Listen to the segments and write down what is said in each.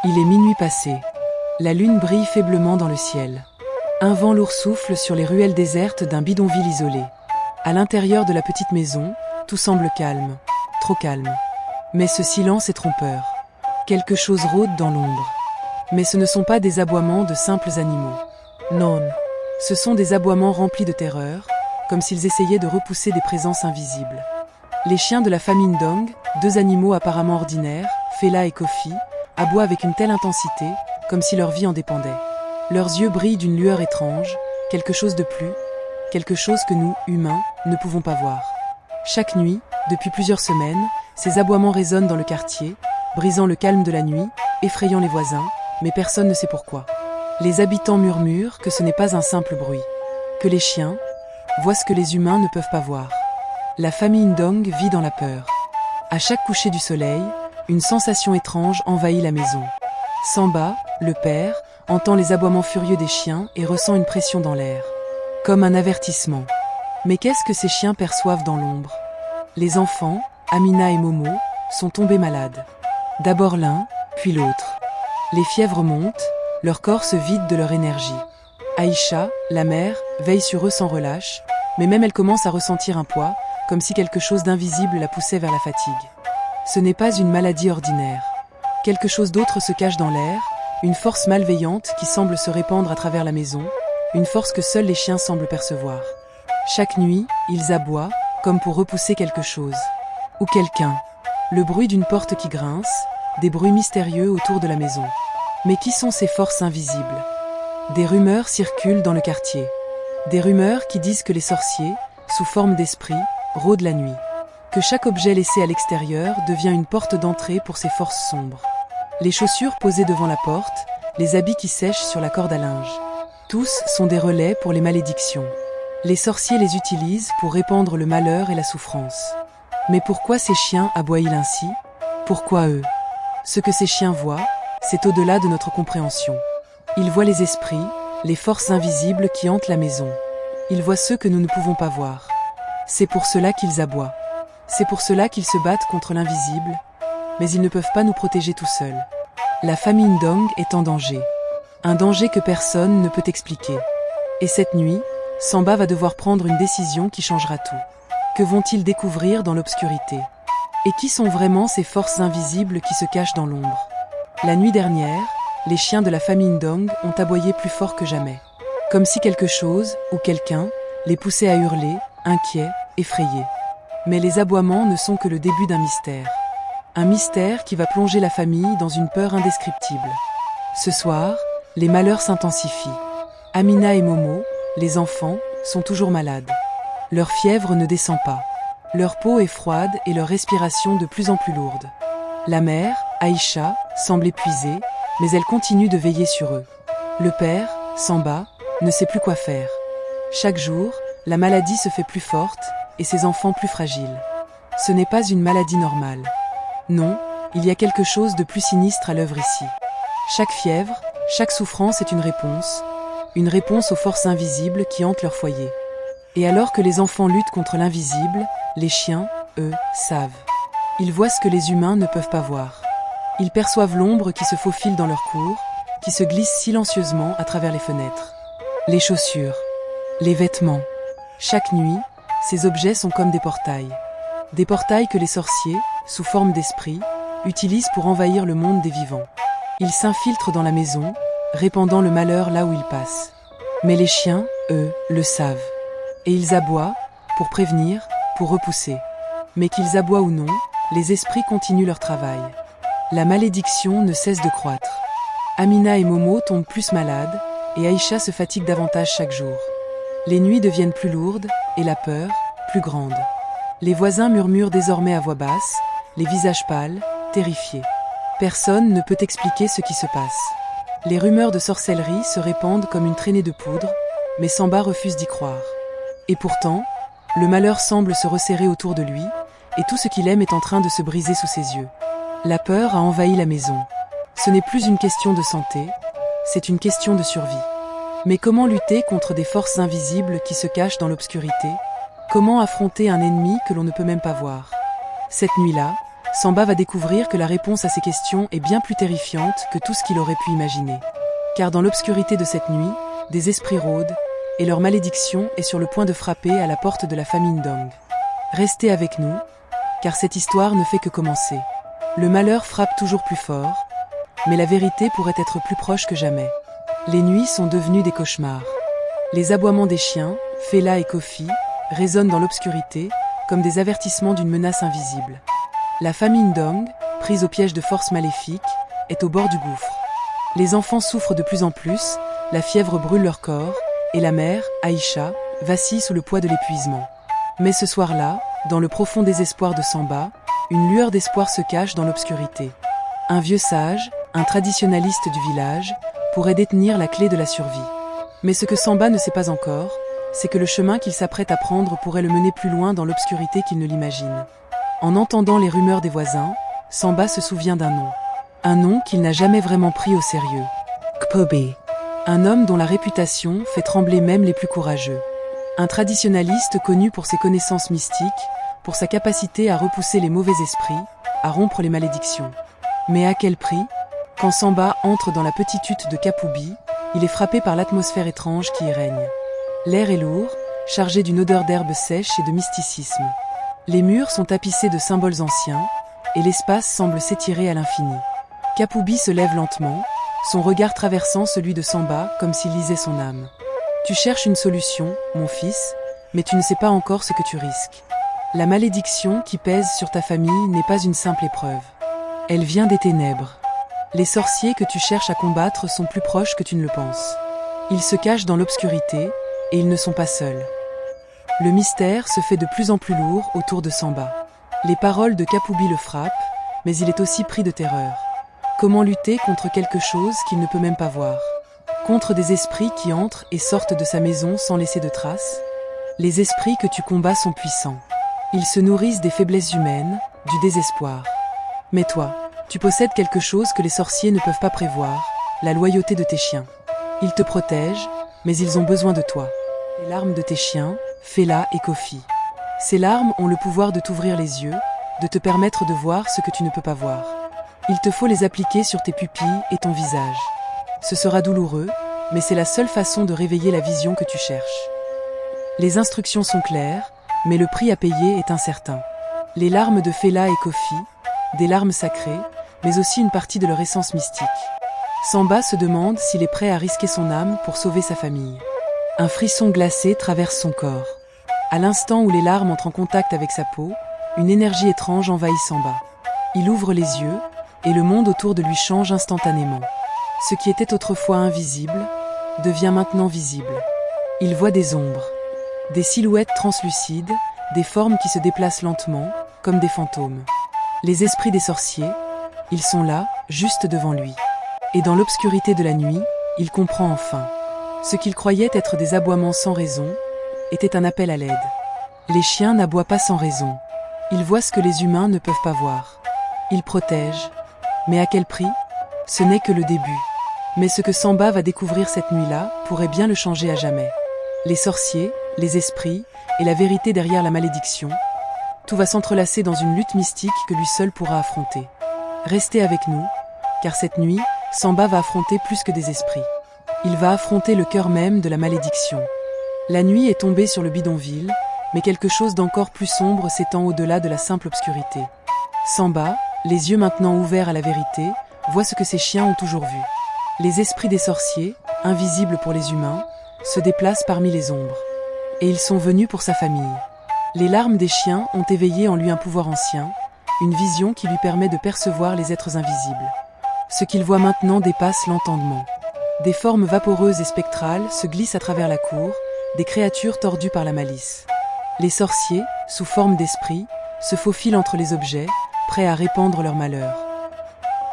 Il est minuit passé. La lune brille faiblement dans le ciel. Un vent lourd souffle sur les ruelles désertes d'un bidonville isolé. À l'intérieur de la petite maison, tout semble calme, trop calme. Mais ce silence est trompeur. Quelque chose rôde dans l'ombre. Mais ce ne sont pas des aboiements de simples animaux. Non, ce sont des aboiements remplis de terreur, comme s'ils essayaient de repousser des présences invisibles. Les chiens de la famille Ndong, deux animaux apparemment ordinaires, Fela et Kofi, aboient avec une telle intensité, comme si leur vie en dépendait. Leurs yeux brillent d'une lueur étrange, quelque chose de plus, quelque chose que nous, humains, ne pouvons pas voir. Chaque nuit, depuis plusieurs semaines, ces aboiements résonnent dans le quartier, brisant le calme de la nuit, effrayant les voisins, mais personne ne sait pourquoi. Les habitants murmurent que ce n'est pas un simple bruit, que les chiens voient ce que les humains ne peuvent pas voir. La famille Ndong vit dans la peur. À chaque coucher du soleil, une sensation étrange envahit la maison. Samba, le père, entend les aboiements furieux des chiens et ressent une pression dans l'air, comme un avertissement. Mais qu'est-ce que ces chiens perçoivent dans l'ombre? Les enfants, Amina et Momo, sont tombés malades. D'abord l'un, puis l'autre. Les fièvres montent, leur corps se vide de leur énergie. Aïcha, la mère, veille sur eux sans relâche, mais même elle commence à ressentir un poids, comme si quelque chose d'invisible la poussait vers la fatigue. Ce n'est pas une maladie ordinaire. Quelque chose d'autre se cache dans l'air, une force malveillante qui semble se répandre à travers la maison, une force que seuls les chiens semblent percevoir. Chaque nuit, ils aboient, comme pour repousser quelque chose. Ou quelqu'un. Le bruit d'une porte qui grince, des bruits mystérieux autour de la maison. Mais qui sont ces forces invisibles? Des rumeurs circulent dans le quartier. Des rumeurs qui disent que les sorciers, sous forme d'esprits, rôdent la nuit. Que chaque objet laissé à l'extérieur devient une porte d'entrée pour ces forces sombres. Les chaussures posées devant la porte, les habits qui sèchent sur la corde à linge. Tous sont des relais pour les malédictions. Les sorciers les utilisent pour répandre le malheur et la souffrance. Mais pourquoi ces chiens aboient-ils ainsi? Pourquoi eux? Ce que ces chiens voient, c'est au-delà de notre compréhension. Ils voient les esprits, les forces invisibles qui hantent la maison. Ils voient ceux que nous ne pouvons pas voir. C'est pour cela qu'ils aboient. C'est pour cela qu'ils se battent contre l'invisible, mais ils ne peuvent pas nous protéger tout seuls. La famille Ndong est en danger. Un danger que personne ne peut expliquer. Et cette nuit, Samba va devoir prendre une décision qui changera tout. Que vont-ils découvrir dans l'obscurité? Et qui sont vraiment ces forces invisibles qui se cachent dans l'ombre? La nuit dernière, les chiens de la famille Ndong ont aboyé plus fort que jamais. Comme si quelque chose, ou quelqu'un, les poussait à hurler, inquiets, effrayés. Mais les aboiements ne sont que le début d'un mystère. Un mystère qui va plonger la famille dans une peur indescriptible. Ce soir, les malheurs s'intensifient. Amina et Momo, les enfants, sont toujours malades. Leur fièvre ne descend pas. Leur peau est froide et leur respiration de plus en plus lourde. La mère, Aïcha, semble épuisée, mais elle continue de veiller sur eux. Le père, Samba, ne sait plus quoi faire. Chaque jour, la maladie se fait plus forte et ses enfants plus fragiles. Ce n'est pas une maladie normale. Non, il y a quelque chose de plus sinistre à l'œuvre ici. Chaque fièvre, chaque souffrance est une réponse aux forces invisibles qui hantent leur foyer. Et alors que les enfants luttent contre l'invisible, les chiens, eux, savent. Ils voient ce que les humains ne peuvent pas voir. Ils perçoivent l'ombre qui se faufile dans leur cour, qui se glisse silencieusement à travers les fenêtres. Les chaussures, les vêtements. Chaque nuit, ces objets sont comme des portails. Des portails que les sorciers, sous forme d'esprits, utilisent pour envahir le monde des vivants. Ils s'infiltrent dans la maison, répandant le malheur là où ils passent. Mais les chiens, eux, le savent. Et ils aboient, pour prévenir, pour repousser. Mais qu'ils aboient ou non, les esprits continuent leur travail. La malédiction ne cesse de croître. Amina et Momo tombent plus malades, et Aïcha se fatigue davantage chaque jour. Les nuits deviennent plus lourdes, et la peur, plus grande. Les voisins murmurent désormais à voix basse, les visages pâles, terrifiés. Personne ne peut expliquer ce qui se passe. Les rumeurs de sorcellerie se répandent comme une traînée de poudre, mais Samba refuse d'y croire. Et pourtant, le malheur semble se resserrer autour de lui, et tout ce qu'il aime est en train de se briser sous ses yeux. La peur a envahi la maison. Ce n'est plus une question de santé, c'est une question de survie. Mais comment lutter contre des forces invisibles qui se cachent dans l'obscurité? Comment affronter un ennemi que l'on ne peut même pas voir? Cette nuit-là, Samba va découvrir que la réponse à ces questions est bien plus terrifiante que tout ce qu'il aurait pu imaginer. Car dans l'obscurité de cette nuit, des esprits rôdent, et leur malédiction est sur le point de frapper à la porte de la famille Ndong. Restez avec nous, car cette histoire ne fait que commencer. Le malheur frappe toujours plus fort, mais la vérité pourrait être plus proche que jamais. Les nuits sont devenues des cauchemars. Les aboiements des chiens, Fela et Kofi, résonnent dans l'obscurité, comme des avertissements d'une menace invisible. La famille Ndong, prise au piège de forces maléfiques, est au bord du gouffre. Les enfants souffrent de plus en plus, la fièvre brûle leur corps, et la mère, Aïcha, vacille sous le poids de l'épuisement. Mais ce soir-là, dans le profond désespoir de Samba, une lueur d'espoir se cache dans l'obscurité. Un vieux sage, un traditionnaliste du village, pourrait détenir la clé de la survie. Mais ce que Samba ne sait pas encore, c'est que le chemin qu'il s'apprête à prendre pourrait le mener plus loin dans l'obscurité qu'il ne l'imagine. En entendant les rumeurs des voisins, Samba se souvient d'un nom. Un nom qu'il n'a jamais vraiment pris au sérieux. Kpobe. Un homme dont la réputation fait trembler même les plus courageux. Un traditionnaliste connu pour ses connaissances mystiques, pour sa capacité à repousser les mauvais esprits, à rompre les malédictions. Mais à quel prix? Quand Samba entre dans la petite hutte de Kapoubi, il est frappé par l'atmosphère étrange qui y règne. L'air est lourd, chargé d'une odeur d'herbe sèche et de mysticisme. Les murs sont tapissés de symboles anciens, et l'espace semble s'étirer à l'infini. Kapoubi se lève lentement, son regard traversant celui de Samba comme s'il lisait son âme. Tu cherches une solution, mon fils, mais tu ne sais pas encore ce que tu risques. La malédiction qui pèse sur ta famille n'est pas une simple épreuve. Elle vient des ténèbres. Les sorciers que tu cherches à combattre sont plus proches que tu ne le penses. Ils se cachent dans l'obscurité, et ils ne sont pas seuls. Le mystère se fait de plus en plus lourd autour de Samba. Les paroles de Kapoubi le frappent, mais il est aussi pris de terreur. Comment lutter contre quelque chose qu'il ne peut même pas voir? Contre des esprits qui entrent et sortent de sa maison sans laisser de traces? Les esprits que tu combats sont puissants. Ils se nourrissent des faiblesses humaines, du désespoir. Mais toi, tu possèdes quelque chose que les sorciers ne peuvent pas prévoir, la loyauté de tes chiens. Ils te protègent, mais ils ont besoin de toi. Les larmes de tes chiens, Fela et Kofi. Ces larmes ont le pouvoir de t'ouvrir les yeux, de te permettre de voir ce que tu ne peux pas voir. Il te faut les appliquer sur tes pupilles et ton visage. Ce sera douloureux, mais c'est la seule façon de réveiller la vision que tu cherches. Les instructions sont claires, mais le prix à payer est incertain. Les larmes de Fela et Kofi, des larmes sacrées, mais aussi une partie de leur essence mystique. Samba se demande s'il est prêt à risquer son âme pour sauver sa famille. Un frisson glacé traverse son corps. À l'instant où les larmes entrent en contact avec sa peau, une énergie étrange envahit Samba. Il ouvre les yeux, et le monde autour de lui change instantanément. Ce qui était autrefois invisible, devient maintenant visible. Il voit des ombres, des silhouettes translucides, des formes qui se déplacent lentement, comme des fantômes. Les esprits des sorciers, ils sont là, juste devant lui. Et dans l'obscurité de la nuit, il comprend enfin. Ce qu'il croyait être des aboiements sans raison, était un appel à l'aide. Les chiens n'aboient pas sans raison. Ils voient ce que les humains ne peuvent pas voir. Ils protègent. Mais à quel prix? Ce n'est que le début. Mais ce que Samba va découvrir cette nuit-là pourrait bien le changer à jamais. Les sorciers, les esprits, et la vérité derrière la malédiction. Tout va s'entrelacer dans une lutte mystique que lui seul pourra affronter. Restez avec nous, car cette nuit, Samba va affronter plus que des esprits. Il va affronter le cœur même de la malédiction. La nuit est tombée sur le bidonville, mais quelque chose d'encore plus sombre s'étend au-delà de la simple obscurité. Samba, les yeux maintenant ouverts à la vérité, voit ce que ses chiens ont toujours vu. Les esprits des sorciers, invisibles pour les humains, se déplacent parmi les ombres. Et ils sont venus pour sa famille. Les larmes des chiens ont éveillé en lui un pouvoir ancien, une vision qui lui permet de percevoir les êtres invisibles. Ce qu'il voit maintenant dépasse l'entendement. Des formes vaporeuses et spectrales se glissent à travers la cour, des créatures tordues par la malice. Les sorciers, sous forme d'esprits, se faufilent entre les objets, prêts à répandre leur malheur.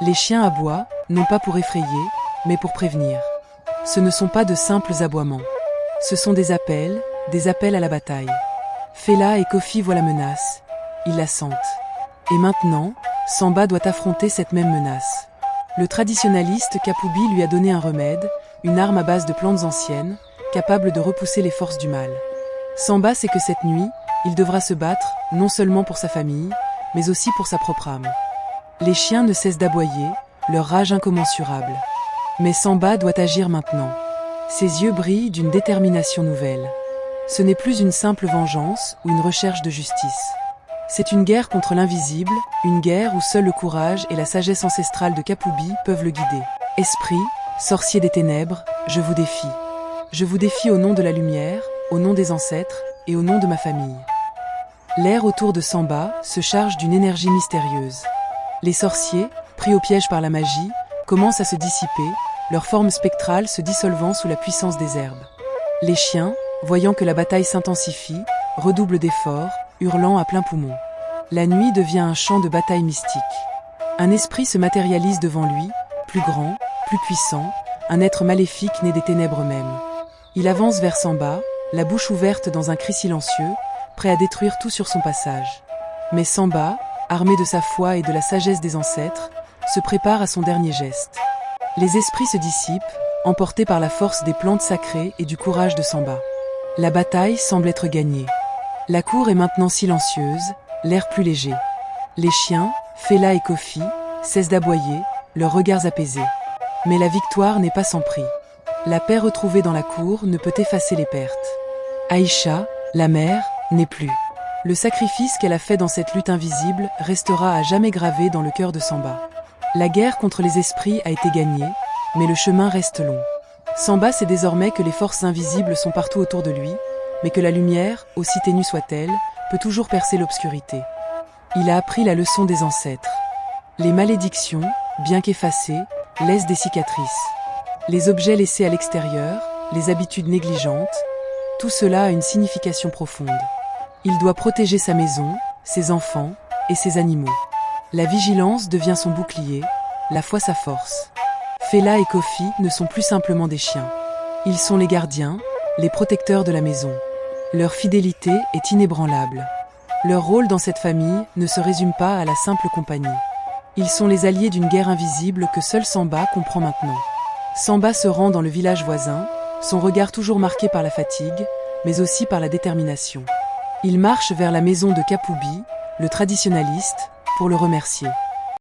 Les chiens aboient, non pas pour effrayer, mais pour prévenir. Ce ne sont pas de simples aboiements. Ce sont des appels à la bataille. Fela et Kofi voient la menace, ils la sentent. Et maintenant, Samba doit affronter cette même menace. Le traditionnaliste Kapoubi lui a donné un remède, une arme à base de plantes anciennes, capable de repousser les forces du mal. Samba sait que cette nuit, il devra se battre, non seulement pour sa famille, mais aussi pour sa propre âme. Les chiens ne cessent d'aboyer, leur rage incommensurable. Mais Samba doit agir maintenant. Ses yeux brillent d'une détermination nouvelle. Ce n'est plus une simple vengeance ou une recherche de justice. C'est une guerre contre l'invisible, une guerre où seul le courage et la sagesse ancestrale de Kapoubi peuvent le guider. Esprit, sorcier des ténèbres, je vous défie. Je vous défie au nom de la lumière, au nom des ancêtres et au nom de ma famille. L'air autour de Samba se charge d'une énergie mystérieuse. Les sorciers, pris au piège par la magie, commencent à se dissiper, leur forme spectrale se dissolvant sous la puissance des herbes. Les chiens, voyant que la bataille s'intensifie, redoublent d'efforts, hurlant à plein poumon. La nuit devient un champ de bataille mystique. Un esprit se matérialise devant lui, plus grand, plus puissant, un être maléfique né des ténèbres mêmes. Il avance vers Samba, la bouche ouverte dans un cri silencieux, prêt à détruire tout sur son passage. Mais Samba, armé de sa foi et de la sagesse des ancêtres, se prépare à son dernier geste. Les esprits se dissipent, emportés par la force des plantes sacrées et du courage de Samba. La bataille semble être gagnée. La cour est maintenant silencieuse, l'air plus léger. Les chiens, Fela et Kofi, cessent d'aboyer, leurs regards apaisés. Mais la victoire n'est pas sans prix. La paix retrouvée dans la cour ne peut effacer les pertes. Aïcha, la mère, n'est plus. Le sacrifice qu'elle a fait dans cette lutte invisible restera à jamais gravé dans le cœur de Samba. La guerre contre les esprits a été gagnée, mais le chemin reste long. Samba sait désormais que les forces invisibles sont partout autour de lui, mais que la lumière, aussi ténue soit-elle, peut toujours percer l'obscurité. Il a appris la leçon des ancêtres. Les malédictions, bien qu'effacées, laissent des cicatrices. Les objets laissés à l'extérieur, les habitudes négligentes, tout cela a une signification profonde. Il doit protéger sa maison, ses enfants et ses animaux. La vigilance devient son bouclier, la foi sa force. Fela et Kofi ne sont plus simplement des chiens. Ils sont les gardiens, les protecteurs de la maison. Leur fidélité est inébranlable. Leur rôle dans cette famille ne se résume pas à la simple compagnie. Ils sont les alliés d'une guerre invisible que seul Samba comprend maintenant. Samba se rend dans le village voisin, son regard toujours marqué par la fatigue, mais aussi par la détermination. Il marche vers la maison de Kapoubi, le traditionnaliste, pour le remercier.